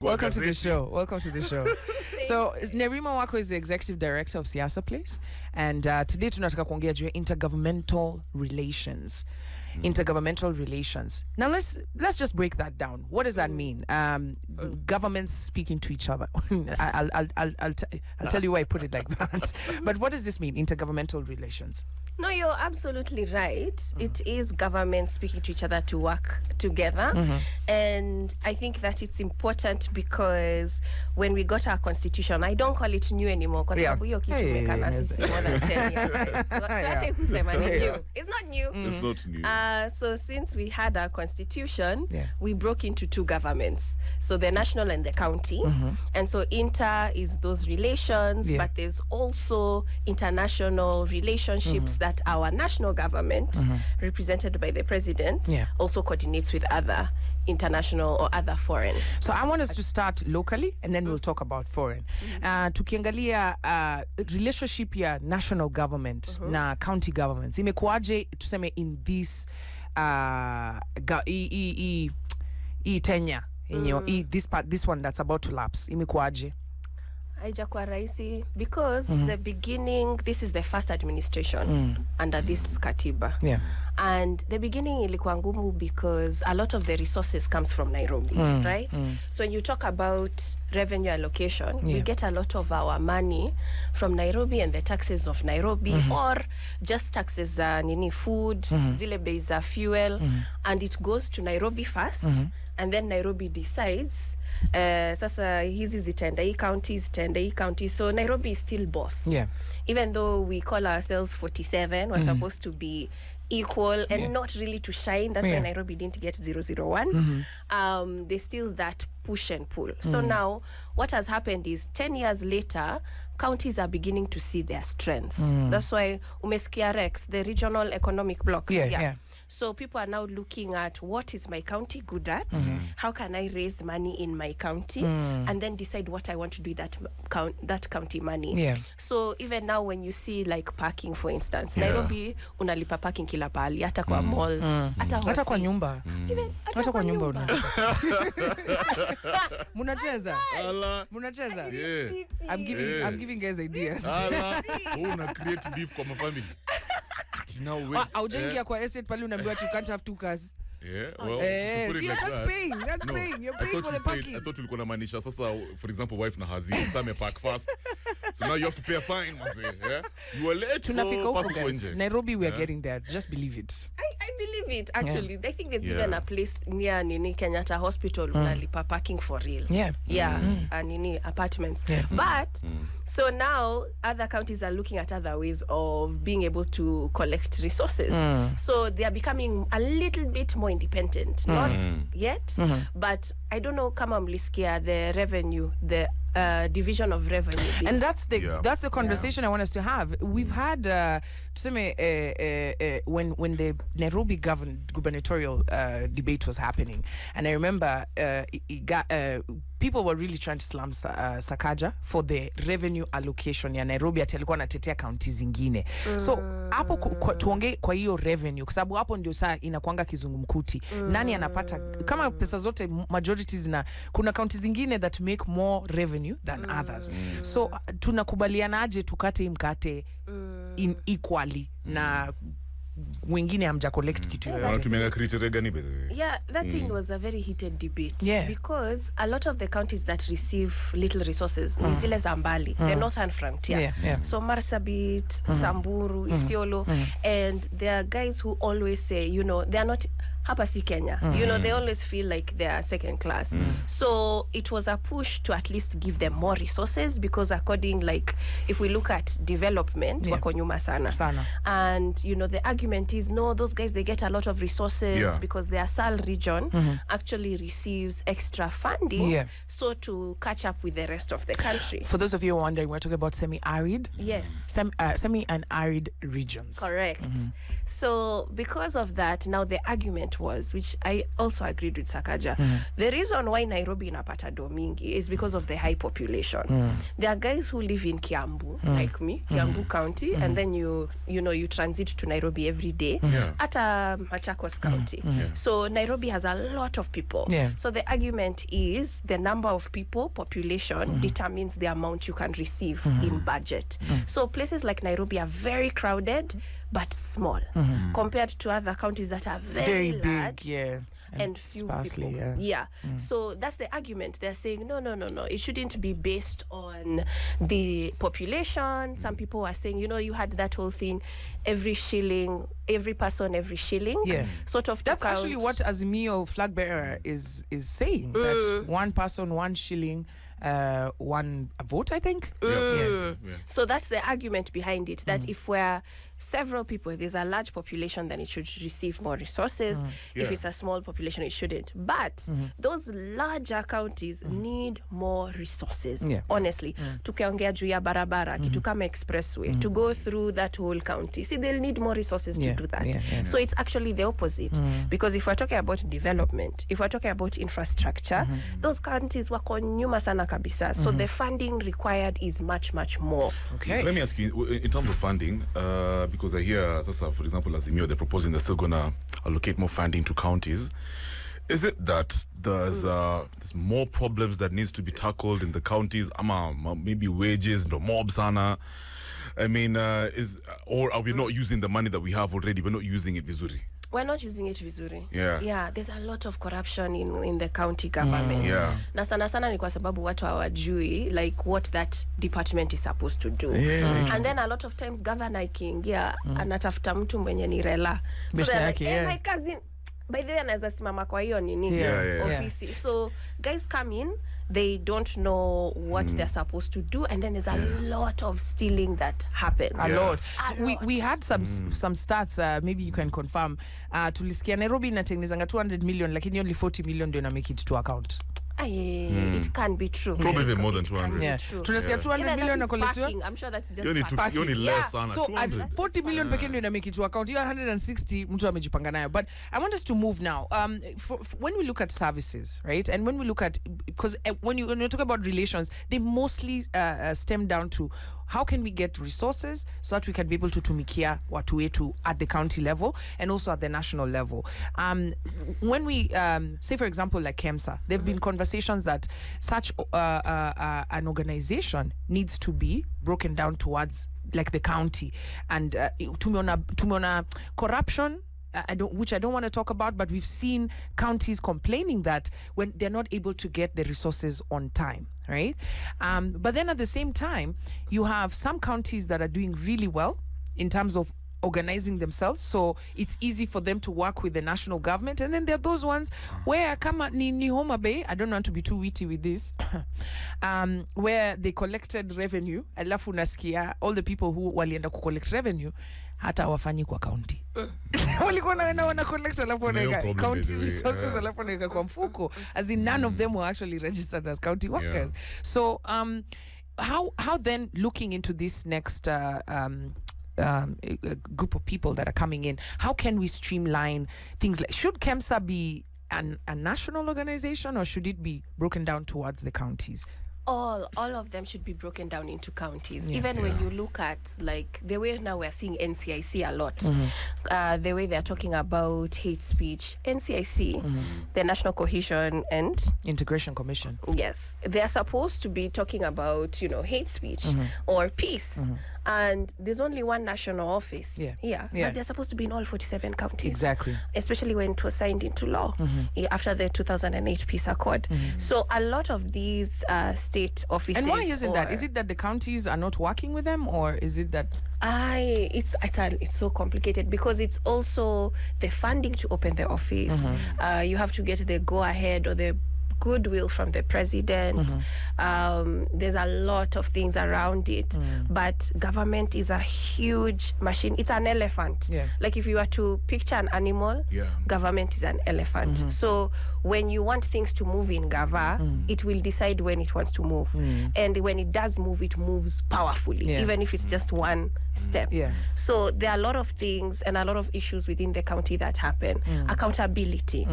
Welcome to the show. Welcome to the show. So, NERIMA WAKO is the executive director of Siasa Place, and today tunataka kuongea juu intergovernmental relations. Intergovernmental relations. Now let's just break that down. What does that mean? Governments speaking to each other. I'll tell you why I put it like that. But what does this mean? Intergovernmental relations. No, you're absolutely right. It is governments speaking to each other to work together. And I think that it's important because when we got our constitution, I don't call it new anymore because more than 10 years. So it's not new. It's not new. So since we had our constitution, we broke into two governments. So the national and the county. And so inter is those relations, but there's also international relationships that our national government, represented by the president, also coordinates with other international or other foreign. So I want us to start locally and then we'll talk about foreign. Tukiangalia relationship ya national government na county governments imekuaje tuseme in this tenure this one that's about to lapse imekuaje? Haijakuwa rahisi because the beginning, this is the first administration under this katiba. And the beginning ilikuwa ngumu because a lot of the resources comes from Nairobi, right? So when you talk about revenue allocation, we get a lot of our money from Nairobi and the taxes of Nairobi or just taxes food, zile bei za fuel, and it goes to Nairobi first. And then Nairobi decides sasa hizi zitaenda hii county, so Nairobi is still boss. Even though we call ourselves 47, we're supposed to be equal and not really to shine. That's why Nairobi didn't get 001. There's still that push and pull. So now what has happened is 10 years later, counties are beginning to see their strengths. That's why umesikia Rex, the regional economic blocks. So people are now looking at what is my county good at? How can I raise money in my county? And then decide what I want to do with that county money. So even now when you see like parking, for instance, Nairobi unalipa parking kila pahali, hata kwa malls, hata kwa nyumba. Hata kwa nyumba unalipa. Munacheza? I'm giving guys ideas. Una create beef kwa family. Aujengia kwa estate pale unaambiwa you can't have two cars. That's paying. You're paying for the parking. I thought ulikuwa unamaanisha sasa, for example, wife na husband some park fast. So now you have to pay a fine. You are late. So park Nairobi, we are getting there. Just believe it. I believe it, actually. I think there's even a place near Nini Kenyatta Hospital unalipa parking for real. And Nini apartments. But so now other counties are looking at other ways of being able to collect resources. So they are becoming a little bit more independent. Not yet, but I don't know kama mlisikia the revenue, the division of revenue. And that's the conversation I want us to have. We've had when the Nairobi gubernatorial debate was happening, and I remember people were really trying to slam Sakaja for the revenue allocation ya Nairobi ati alikuwa anatetea counties zingine. So hapo tuongee kwa hiyo revenue kwa sababu hapo ndio saa inakuanga kizungumkuti. Nani anapata kama pesa zote majorities na kuna counties zingine that make more revenue than others. So tunakubalianaje tukate mkate in equally na wengine hamja collect kitu that thing was a very heated debate because a lot of the counties that receive little resources ni zile za mbali, the northern frontier, so Marsabit, Samburu, Isiolo, and there are guys who always say, they are not hapa si Kenya. They always feel like they are second class. So it was a push to at least give them more resources because according, like, if we look at development, wako nyuma sana. And, the argument is, no, those guys, they get a lot of resources because their SAL region actually receives extra funding so to catch up with the rest of the country. For those of you wondering, we're talking about semi-arid? Yes. Semi and arid regions. Correct. So because of that, now the argument was, which I also agreed with Sakaja, the reason why Nairobi inapata domingi is because of the high population. There are guys who live in Kiambu, like me, Kiambu County, and then you transit to Nairobi every day at Machakos County. So Nairobi has a lot of people. So the argument is the number of people, population, determines the amount you can receive in budget. So places like Nairobi are very crowded but small compared to other counties that are very large, big, and few sparsely, people. So that's the argument. They're saying no, it shouldn't be based on the population. Some people are saying, you had that whole thing, every shilling, every person, every shilling. Sort of. That's actually what Azimio flag bearer is saying. That one person, 1 shilling, one vote, I think. So that's the argument behind it, that if we're several people, there's a large population, then it should receive more resources. If it's a small population, it shouldn't. But those larger counties need more resources, honestly. Tukiongea juu ya barabara, kitu kama expressway, to go through that whole county. See, they'll need more resources to do that. So it's actually the opposite. Because if we're talking about development, if we're talking about infrastructure, those counties wako nyuma sana kabisa. So the funding required is much, much more. Okay. Let me ask you, in terms of funding, because I hear, for example, Azimio, they're proposing they're still going to allocate more funding to counties. Is it that there's more problems that needs to be tackled in the counties? Maybe wages, no mob sana. I mean, or are we not using the money that we have already? We're not using it vizuri. We're not using it vizuri. Yeah, there's a lot of corruption in the county government. Na sana sana ni kwa sababu watu hawajui like what that department is supposed to do. And then a lot of times governor ikiingia anatafuta mtu mwenye ni rela. So they're like, my cousin, by the way, anaweza simama kwa hiyo nini ofisi. So guys come in, they don't know what they're supposed to do, and then there's a lot of stealing that happens. A lot. We had some stats, maybe you can confirm. Tulisikia Nairobi inatengenezanga 200 million, lakini only 40 million ndio na make it to account. It can be true. Probably even more than 200. Tunasikia 200 million na collector. I'm sure that's just parking. Less sana. So at 40 million pekee ndio na make it to account. You 160 mtu amejipanga nayo. But I want us to move now. When we look at services, right? And when we look at, because when you talk about relations, they mostly stem down to how can we get resources so that we can be able to tumikia watu wetu at the county level and also at the national level. When we say, for example, like KEMSA, there have been conversations that such an organization needs to be broken down towards like the county, and tumeona corruption, which I don't want to talk about, but we've seen counties complaining that when they're not able to get the resources on time, right? But then at the same time, you have some counties that are doing really well in terms of organizing themselves, so it's easy for them to work with the national government. And then there are those ones where kama ni Homa Bay, I don't want to be too witty with this, where they collected revenue, alafu nasikia all the people who walienda ku collect revenue hata wafanyi kwa county. Walikuwa wana collect alafu wanaweka county resources alafu wanaweka kwa mfuko, as in none of them were actually registered as county workers. So how then, looking into this next a group of people that are coming in, how can we streamline things? Like, should KEMSA be a national organization, or should it be broken down towards the counties? All of them should be broken down into counties. Even when you look at like the way now we're seeing NCIC a lot, the way they're talking about hate speech, NCIC, the National Cohesion and Integration Commission. Yes, they're supposed to be talking about, hate speech or peace. And there's only one national office but they're supposed to be in all 47 counties. Exactly. Especially when it was signed into law after the 2008 Peace Accord. So a lot of these state offices. And why isn't that? Is it that the counties are not working with them, or is it that? It's so complicated, because it's also the funding to open the office. You have to get the go ahead or the goodwill from the president. There's a lot of things around it, but government is a huge machine. It's an elephant. Like if you were to picture an animal, government is an elephant. So when you want things to move in Gava, it will decide when it wants to move. And when it does move, it moves powerfully, even if it's just one step. So there are a lot of things and a lot of issues within the county that happen. Accountability.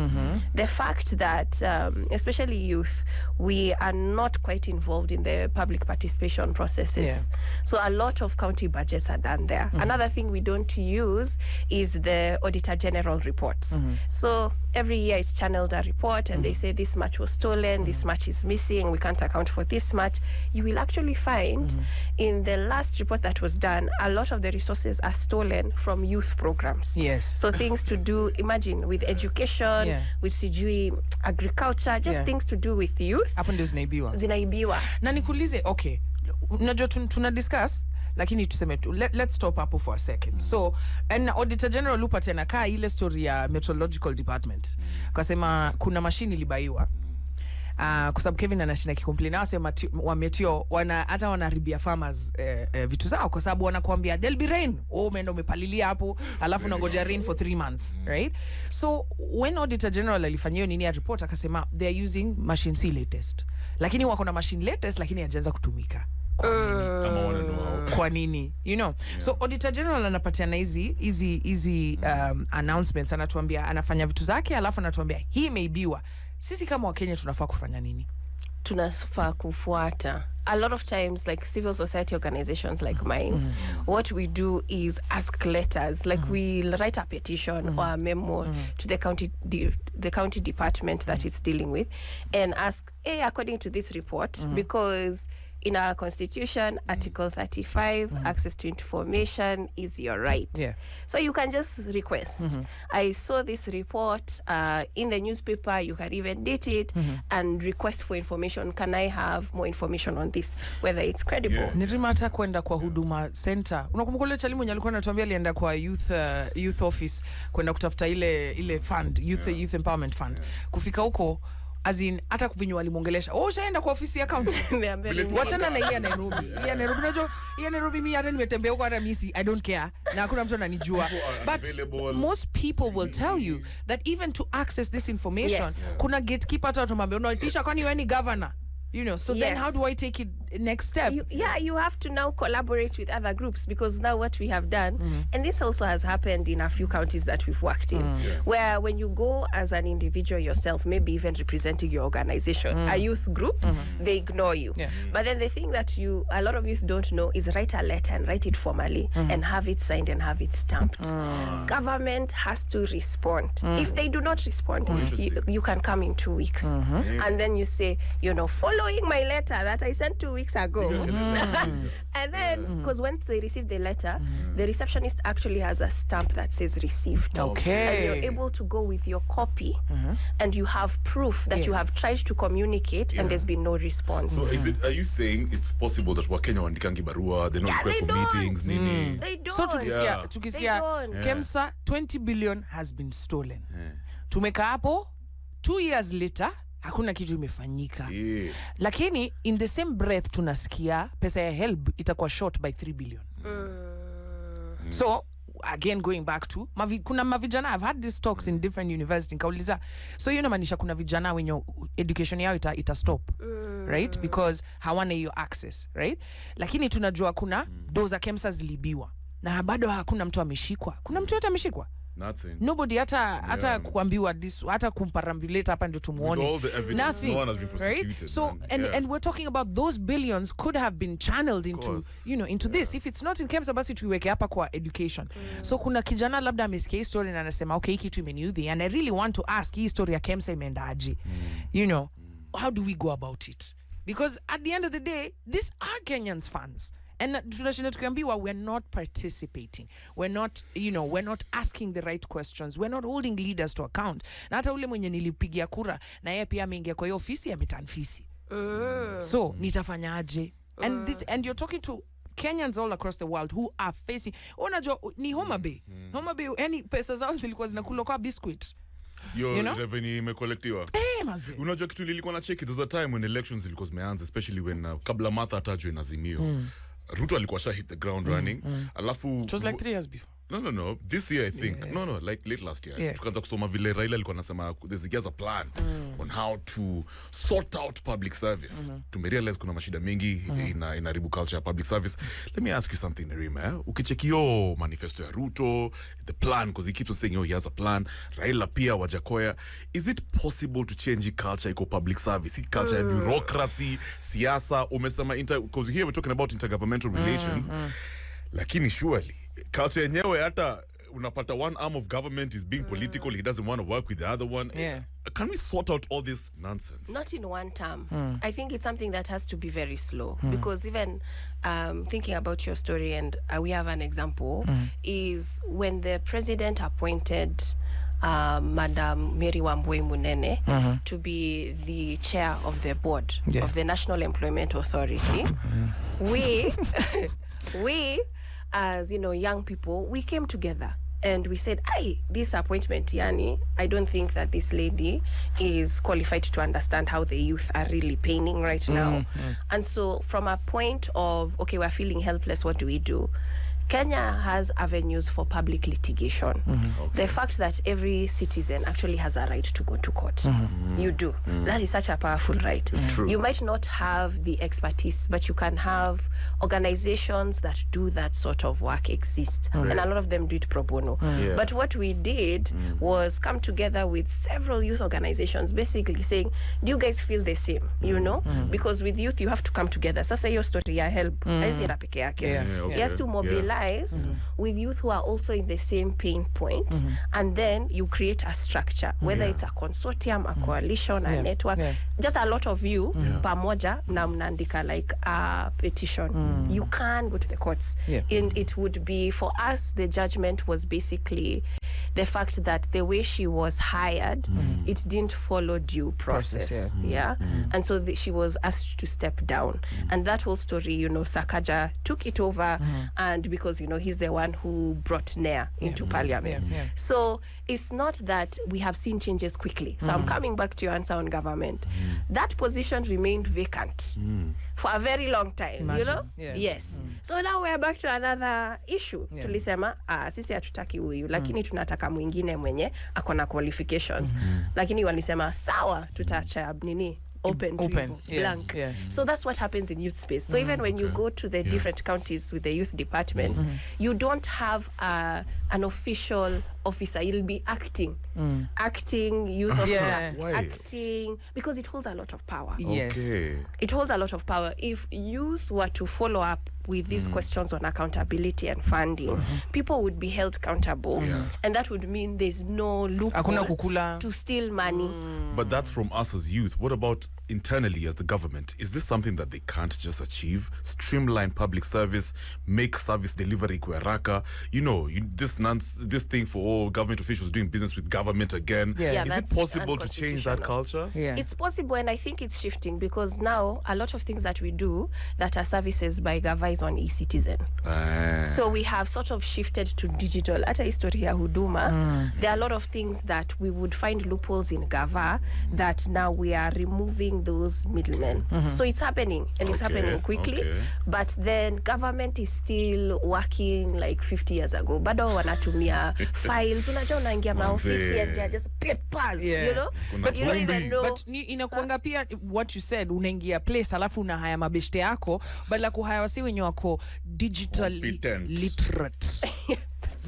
The fact that, especially youth, we are not quite involved in the public participation processes. So a lot of county budgets are done there. Another thing we don't use is the Auditor General reports. So every year it's channeled a report and they say this much was stolen, this much is missing, we can't account for this much. You will actually find in the last report that was done, a lot of the resources are stolen from youth programs. So things to do, imagine, with education, with sijui agriculture, just things to do with youth. Hapo ndio zinaibiwa. Na nikuulize, okay, unajua tuna discuss, lakini tuseme tu, let's stop hapo for a second. So, and Auditor General lupa tena kaa ile story ya Meteorological Department. Kasema kuna machine ilibaiwa. Kwa sababu Kevin anashinda kicomplain asema wa meteo hata wanaribia farmers vitu zao kwa sababu wanakuambia there'll be rain. Umeenda umepalilia hapo alafu unangoja rain for 3 months, right? So when Auditor General alifanyia nini ya report akasema they are using machine C latest. Lakini wako na machine latest lakini hajaanza kutumika. Kwa nini? You know. So Auditor General anapatiana hizi announcements, anatuambia anafanya vitu zake alafu anatuambia hii imeibiwa. Sisi kama Wakenya tunafaa kufanya nini? Tunafaa kufuata. A lot of times, like civil society organizations like mine, what we do is ask letters. Like we write a petition or a memo to the county department that it's dealing with, and ask, hey, according to this report, because in our constitution, Article 35, access to information is your right. So you can just request. I saw this report in the newspaper. You can even date it and request for information. Can I have more information on this? Whether it's credible. NERIMA hata kwenda kwa huduma center. Unakumbuka ile chalimu alikuwa anatuambia alienda kwa youth office kwenda kutafuta ile fund, youth empowerment fund. Kufika huko azin hata kuvinyo walimongelesha shaenda kwa ofisi ya county wachana na ya Nairobi unajua ya Nairobi mimi hata nimetembea huko hata misi I don't care na hakuna mtu ananijua, but most people will tell you that even to access this information kuna gatekeeper hata tumwambia unaitisha kwani wewe ni governor, you know, so then how do I take it next step? You have to now collaborate with other groups, because now what we have done, and this also has happened in a few counties that we've worked in, where when you go as an individual yourself, maybe even representing your organization, a youth group, they ignore you. But then the thing that a lot of youth don't know is write a letter and write it formally and have it signed and have it stamped. Government has to respond. If they do not respond, you can come in 2 weeks. And then you say, you know, following my letter that I sent 2 weeks ago. And then, because once they receive the letter, the receptionist actually has a stamp that says received. Okay. And you're able to go with your copy and you have proof that you have tried to communicate and there's been no response. So are you saying it's possible that Wakenya wandikangi barua, they don't request for meetings? They don't. So tukisikia KEMSA 20 billion has been stolen. Tumeka hapo 2 years later hakuna kitu imefanyika. Lakini in the same breath tunasikia pesa ya HELB itakuwa short by 3 billion. So again going back to kuna mavijana, I've had these talks in different universities, nikauliza, so you know maanisha kuna vijana wenye education yao ita stop, right, because hawana hiyo access, right? Lakini tunajua kuna doza KEMSA zilibiwa na bado hakuna mtu ameshikwa. Kuna mtu yote ameshikwa? Nothing. Nobody hata kuambiwa this, hata kumparambulate hapa ndio tumuone. Nothing. No one has been prosecuted. Right? So and we're talking about those billions could have been channeled into, you know, into this. If it's not in KEMSA basi tuiweke hapa kwa education. So kuna kijana labda amesikia story na anasema okay, hiki kitu imeniudhi and I really want to ask hii story ya KEMSA imeendaje. You know, how do we go about it? Because at the end of the day, these are Kenyans' funds. And tunashinda tukiambiwa we're not participating. We're not, you know, we're not asking the right questions. We're not holding leaders to account. Na hata ule mwenye nilipigia kura na yeye pia ameingia kwa hiyo ofisi ya mitanfisi. So nitafanyaje? And you're talking to Kenyans all across the world who are facing, unajua ni Homa Bay. Homa Bay, yani pesa zao zilikuwa zinakula kwa biscuit. you know, revenue imekolektiwa. Mazi. Unajua kitu nilikuwa na check, there was a time when elections ilikuwa zimeanza, especially when kabla Martha atajwe na Azimio. Ruto alikuwa hit the ground running. Alafu it was like 3 years before. No. This year, I think. No, like late last year. Tukaanza kusoma vile Raila alikuwa anasema there's a plan on how to sort out public service. Tumerealize kuna mashida mengi inaribu culture ya public service. Let me ask you something, Nerima. Ukicheki yo manifesto ya Ruto, the plan, because he keeps on saying, he has a plan. Raila pia, Wajakoya. Is it possible to change culture iko public service? Culture ya bureaucracy, siasa, umesema because here we're talking about intergovernmental relations. Lakini surely culture yenyewe hata unapata one arm of government is being political, he doesn't want to work with the other one. Can we sort out all this nonsense? Not in one term. I think it's something that has to be very slow because even thinking about your story, and we have an example, is when the president appointed Madam NERIMA Wako Government to be the chair of the board of the National Employment Authority. we as young people, we came together and we said, this appointment, Yani, I don't think that this lady is qualified to understand how the youth are really paining right now. And so from a point of, okay, we're feeling helpless, what do we do? Kenya has avenues for public litigation. The fact that every citizen actually has a right to go to court. You do. That is such a powerful right. It's true. You might not have the expertise, but you can have organizations that do that sort of work exist. And a lot of them do it pro bono. But what we did was come together with several youth organizations, basically saying, do you guys feel the same? You know? Because with youth, you have to come together. Sasa your story ya help. He has to mobilize with youth who are also in the same pain point, and then you create a structure, whether it's a consortium, a coalition, a network, just a lot of you pamoja na mnaandika like a petition. You can go to the courts, and it would be, for us, the judgment was basically the fact that the way she was hired, it didn't follow due process. And so she was asked to step down, and that whole story, Sakaja took it over, and because he's the one who brought NER into parliament. So it's not that we have seen changes quickly. So I'm coming back to your answer on government. That position remained vacant for a very long time. Yes. So now we're back to another issue. Tulisema sisi hatutaki huyu, lakini tunataka mwingine mwenye akona qualifications. Lakini walisema sawa, tutaacha nini open blank. So that's what happens in youth space. So even when you go to the different counties with the youth departments, you don't have an official officer. You'll be acting youth officer, acting, because it holds a lot of power. It holds a lot of power. If youth were to follow up with these questions on accountability and funding, people would be held accountable, and that would mean there's no loophole to steal money. But that's from us as youth. What about internally as the government? Is this something that they can't just achieve? Streamline public service, make service delivery haraka. This thing for all government officials doing business with government again. Is it possible to change that culture? It's possible, and I think it's shifting, because now a lot of things that we do that are services by Gava is on e-citizen. So we have sort of shifted to digital. Ata historia huduma, there are a lot of things that we would find loopholes in Gava that now we are removing those middlemen. So it's happening, and it's happening quickly. But then government is still working like 50 years ago. Bado wanatumia files. Unajua unaingia maofisi and they're just papers, But you don't even know. But inakuanga pia what you said, unaingia place alafu unahaya mabeshte yako, badala kuhaya wasi wenye wako digitally literate.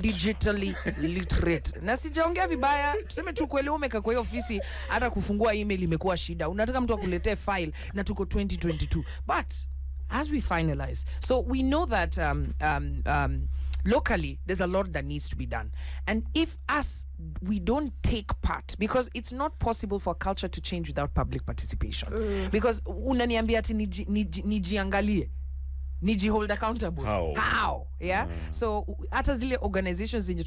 Digitally literate. Na sijaongea vibaya, tuseme tu kweli umeka kwa hiyo ofisi, hata kufungua email imekuwa shida. Unataka mtu akuletee file na tuko 2022. But as we finalize, so we know that locally there's a lot that needs to be done, and if we don't take part, because it's not possible for culture to change without public participation, because unaniambia ati nijiangalie. niji hold accountable. How? Yeah. So hata zile organizations zenye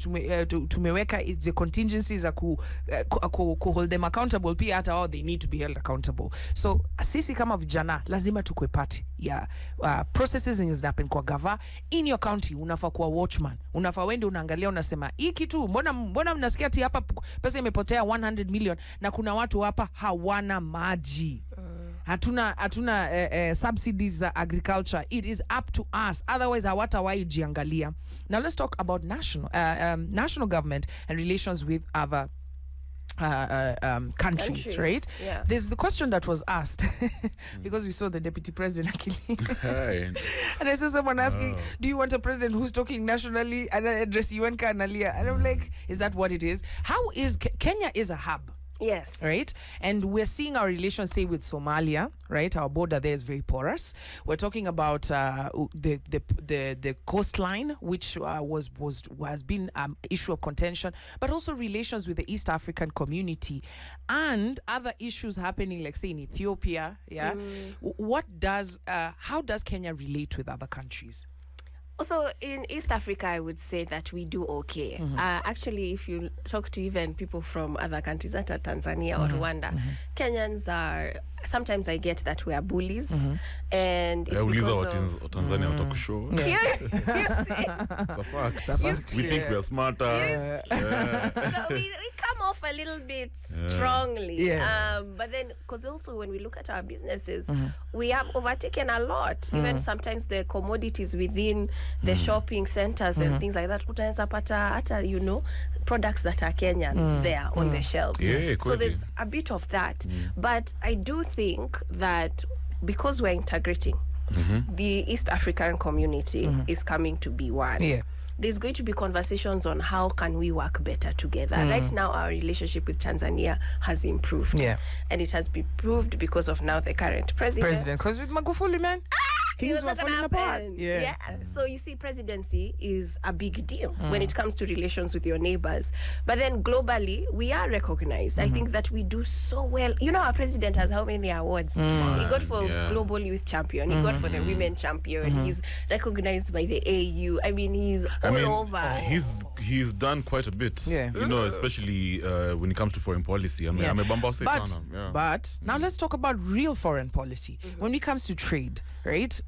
tumeweka the contingencies za ku hold them accountable, pia hata wao they need to be held accountable. So sisi kama vijana lazima tukwe part ya processes zenye zinapen kwa gava in your county. Unafaa kuwa watchman, unafaa wende unaangalia, unasema hii kitu mbona mnasikia ati hapa pesa imepotea 100 million na kuna watu hapa hawana maji. Hatuna subsidies za agriculture. It is up to us, otherwise hawatawahi jiangalia. Now let's talk about national government and relations with other countries, right? Yeah. There's the question that was asked because we saw the deputy president Hey. and I saw someone asking, do you want a president who's talking nationally and then address UN Kanalia? And I'm like, is that what it is? How is Kenya is a hub? Yes. Right? And we're seeing our relations, say, with Somalia, right? Our border there is very porous. We're talking about the coastline, which has been an issue of contention, but also relations with the East African community and other issues happening, like, say, in Ethiopia. Yeah. How does Kenya relate with other countries? Also, in East Africa, I would say that we do okay. Actually, if you talk to even people from other countries, that are Tanzania or Rwanda, Kenyans are, sometimes I get that we are bullies. And it's because of Tanzania watakushow. It's a fact. We think we are smarter. So we come off a little bit strongly. But then, because also when we look at our businesses, we have overtaken a lot. Even sometimes the commodities within the shopping centers and things like that, utaweza pata hata, you know, products that are Kenyan there on the shelves. So there's a bit of that. But I do think that because we're integrating, the East African community is coming to be one. There's going to be conversations on how can we work better together. Right now, our relationship with Tanzania has improved. And it has been proved because of now the current president. Because with Magufuli, man, things were falling apart. So you see, presidency is a big deal when it comes to relations with your neighbors. But then globally, we are recognized. I think that we do so well. You know, our president has how many awards? He got for Global Youth Champion. He got for the Women Champion. He's recognized by the AU. I mean, he's all over. He's done quite a bit. You know, especially when it comes to foreign policy. But now let's talk about real foreign policy. When it comes to trade, right?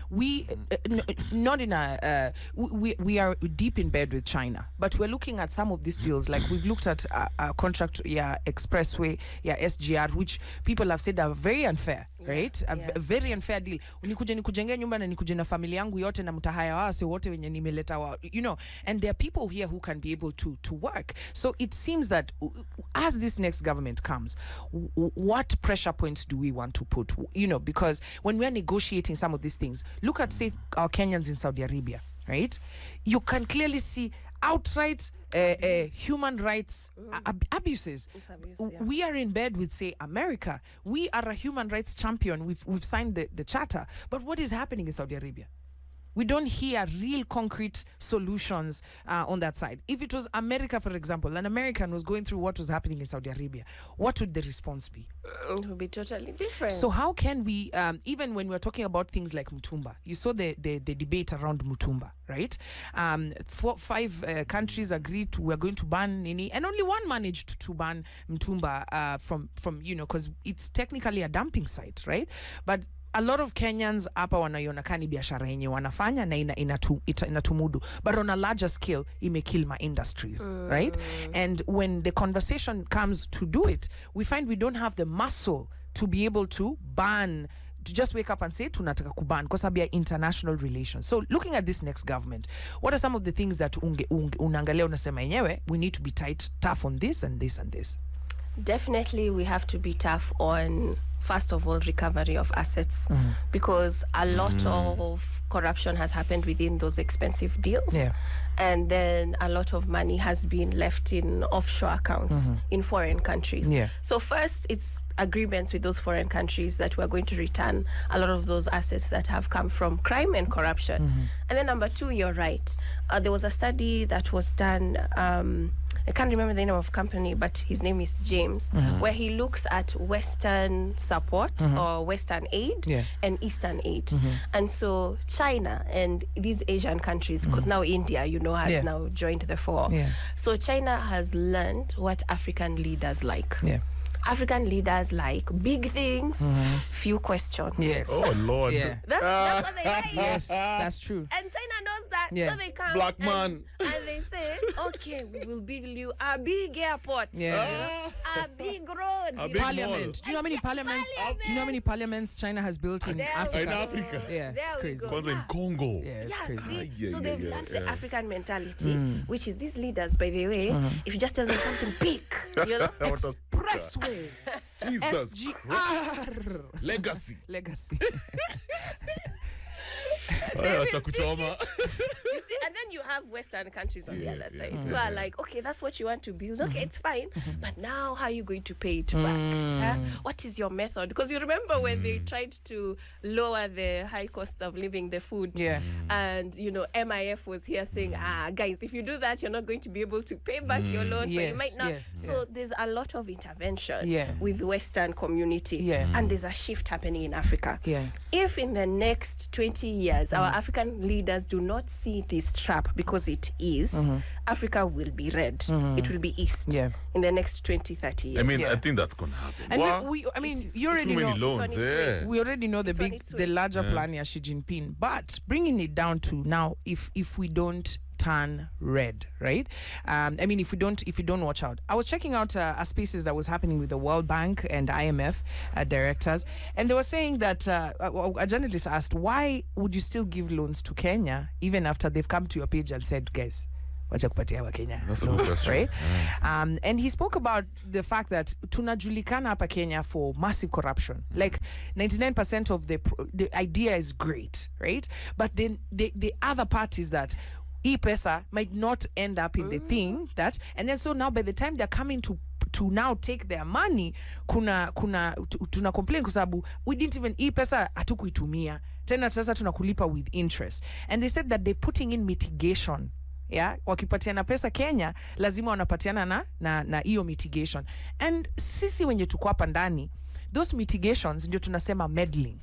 We not in a we are deep in bed with China, but we're looking at some of these deals. Like we've looked at a contract, expressway, SGR, which people have said are very unfair, right? A very unfair deal. Nikujenge nyumba na nikuje na familia yangu yote na mtahaya wase wote wenye nimeleta wa, you know. And there are people here who can be able to work. So it seems that as this next government comes, what pressure points do we want to put? You know, because when we're negotiating some of these things, look at, say, our Kenyans in Saudi Arabia, right? You can clearly see outright human rights abuses. We are in bed with, say, America. We are a human rights champion. We've signed the charter. But what is happening in Saudi Arabia? We don't hear real concrete solutions on that side. If it was America, for example, an American was going through what was happening in Saudi Arabia, what would the response be? It would be totally different. So how can we, even when we're talking about things like Mutumba, you saw the debate around Mutumba, right? 5 countries agreed we're going to ban Nini, and only one managed to ban Mutumba from you know, because it's technically a dumping site, right? But a lot of Kenyans hapa wanaiona kani biashara yenye wanafanya na inatumudu, but on a larger scale imekill my industries, right? And when the conversation comes to do it, we find we don't have the muscle to be able to ban, to just wake up and say tunataka kuban kwa sababu ya international relations. So looking at this next government, what are some of the things that unaangalia unasema yenyewe we need to be tough on this and this and this? Definitely we have to be tough on, first of all, recovery of assets, because a lot of corruption has happened within those expensive deals. And then a lot of money has been left in offshore accounts in foreign countries. So first, it's agreements with those foreign countries that we're going to return a lot of those assets that have come from crime and corruption. And then number 2, you're right. There was a study that was done I can't remember the name of company, but his name is James, where he looks at Western support or Western aid and Eastern aid. And so China and these Asian countries, because now India, has now joined the fore. So China has learned what African leaders like. African leaders like big things, few questions. Yes. Oh Lord. Yeah. That's what they like. Yes, that's true. And China knows that. Yeah. So they come Black man. and they say, okay, we will build you a big airport. Yeah. A big road. A big Parliament. Do you know how many parliaments? Do you know how many parliaments China has built in There we Africa? In Africa. Yeah, There it's we crazy. go. Kwanza in Congo. Yeah, it's Yeah, crazy. see? So they've learned the yeah. African mentality, which is these leaders, by the way, if you just tell them something big, What a- Expressway. Jesus. SGR. Legacy. Legacy. Acha kuchoma. you see, and then you have Western countries on the other side who are like, okay, that's what you want to build. Okay, it's fine. But now how are you going to pay it back? Huh? What is your method? Because you remember when they tried to lower the high cost of living, the food. Yeah. And, MIF was here saying, guys, if you do that, you're not going to be able to pay back your loan. So you Yes, might not. yes, So there's a lot of intervention Yeah. with the Western community. Yeah. And there's a shift happening in Africa. Yeah. If in the next 20 years our African leaders do not see this trap, because it is, Africa will be red. It will be east in the next 20, 30 years. I mean, I think that's gonna happen. And What? you already Too many know. loans. It's on its way. Yeah. We already know It's on its way. the larger plan here, Xi Jinping. But bringing it down to now, if we don't turn red, right? If we don't watch out. I was checking out a spaces that was happening with the World Bank and IMF directors, and they were saying that a journalist asked, why would you still give loans to Kenya even after they've come to your page and said, guys, wacha kupatia wa Kenya That's a good loans, question. right? And he spoke about the fact that tunajulikana hapa Kenya for massive corruption. Like 99% of the idea is great, right? But then the other part is that e-pesa might not end up in the thing that, and then so now by the time they're coming to now take their money, tuna complain kwa sababu we didn't even e-pesa hatukuitumia tena, sasa tunakulipa with interest. And they said that they're putting in mitigation. Yeah, wakipatiana pesa Kenya lazima wanapatiana na hiyo mitigation. And sisi wenye tuko hapa ndani, those mitigations ndio tunasema meddling.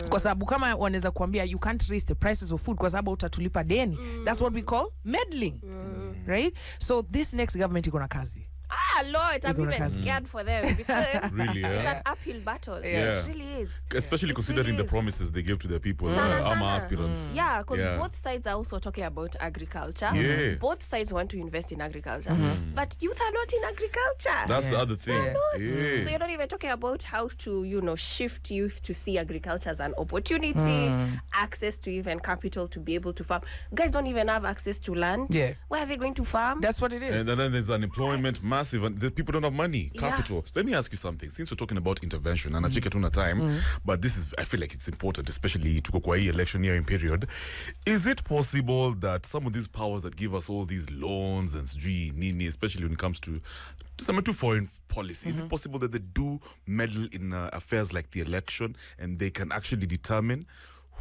Kwa sababu kama wanaweza kuambia you can't raise the prices of food kwa sababu utatulipa deni, that's what we call meddling. Right? So this next government iko na kazi. Lord, I'm even scared for them because Really, it's yeah? an uphill battle. Yeah. It really is. Especially It considering really the is. promises they give to their people, Sana, army sana. aspirants. Yeah, because Yeah. both sides are also talking about agriculture. Yeah. Both sides want to invest in agriculture. But youth are not in agriculture. That's the other thing. Yeah. So you're not even talking about how to, shift youth to see agriculture as an opportunity, access to even capital to be able to farm. Guys don't even have access to land. Yeah. Where are they going to farm? That's what it is. And then there's unemployment, massive, and the people don't have money, Yeah. capital. Let me ask you something. Since we're talking about intervention, and I check it on a time, but this is, I feel like it's important, especially to go electioneering period. Is it possible that some of these powers that give us all these loans and nini, especially when it comes to some to foreign policy, is it possible that they do meddle in affairs like the election and they can actually determine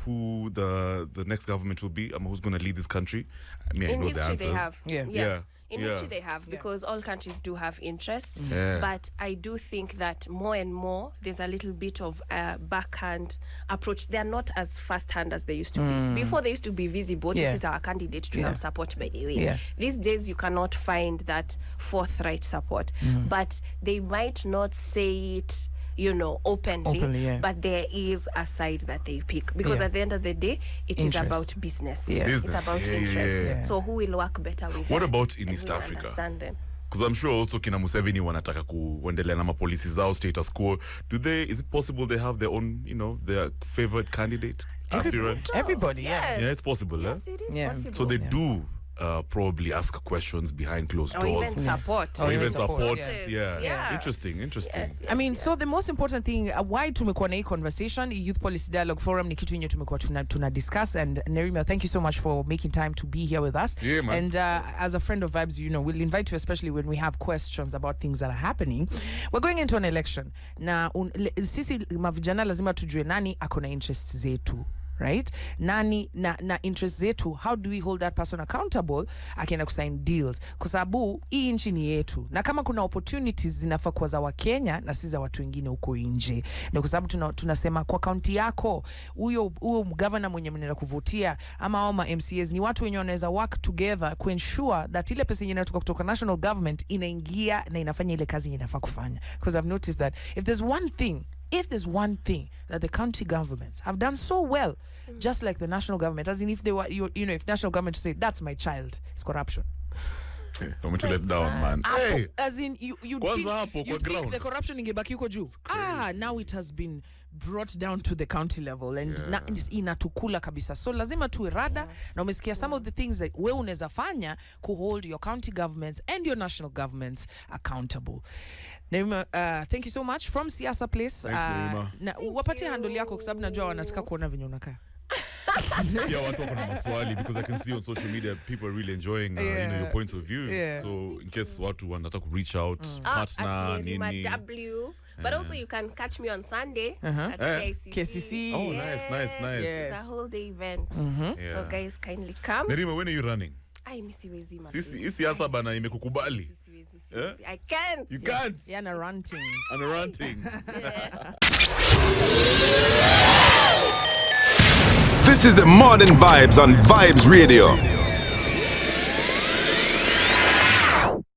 who the next government will be, who's going to lead this country? I mean, I In know the history answers. they have. Yeah. In history they have, because all countries do have interest. Yeah. But I do think that more and more there's a little bit of a backhand approach. They're not as fast hand as they used to be. Before they used to be visible. Yeah. This is our candidate to come support, by the way. Yeah. These days you cannot find that forthright support. But they might not say it openly, yeah. but there is a side that they pick, because at the end of the day it is Interest. about business. Yeah. It's Business. about Yeah, interest. yeah. So who will work better with What them about in and East who will Africa? understand them? Because I'm sure also kina Museveni wanataka kuendelea na mapolisi zao, status quo. Is it possible they have their own, their favorite candidate? Aspirant? So, Everybody, yeah. Yeah, it's possible, Yes, it is Yeah. possible. So they do probably ask questions behind closed or doors. even support. Or Even support, support. yeah. Yeah. Interesting. Yes, I mean, yes, so the most important thing, why tumekuwa na hii conversation, Youth Policy Dialogue Forum, ni kitu yenye tumekuwa tuna discuss. And Nerima, thank you so much for making time to be here with us. Yeah, man. And as a friend of Vibes, we'll invite you, especially when we have questions about things that are happening. We're going into an election. Na sisi mavijana lazima tujue nani akona interests zetu. right? Nani na interest zetu, how do we hold that person accountable akienda kusign deals? Kwa sababu hii nchi ni yetu, na kama kuna opportunities zinafaa kwa za Wakenya na si za watu wengine huko nje. Na kwa sababu tunasema kwa county yako huyo governor mwenye mnaenda kuvutia ama au MCAs ni watu wenye wanaweza work together ku ensure that ile pesa yenye inatoka kutoka national government inaingia na inafanya ile kazi inafaa kufanya. Because I've noticed that if there's one thing that the county governments have done so well, just like the national government, as in if they were, if national government to say that's my child, it's corruption. I'm to let down, man. Hey. As in you think the corruption ingebaki huko juu. Now it has been brought down to the county level and inatukula kabisa. So lazima tuwe rada na umesikia some of the things that we unaweza fanya ku hold your county governments and your national governments accountable. Nerima, thank you so much from Siasa Place. Wapatie handle yako kwa sababu najua wanataka kuona venye unakaa. Yeah, watu wako na maswali because I can see on social media people are really enjoying your points of view. So in case watu wanataka ku reach out, partner nini. But also you can catch me on Sunday at KCC. Oh, nice. Yes. It's a whole day event. So guys, kindly come. Nerima, when are you running? I miss you wezima. Sisi siasa bana imekukubali. I can't. You can't. Yeah, na ranting. This is the Modern Vibes on Vibes Radio.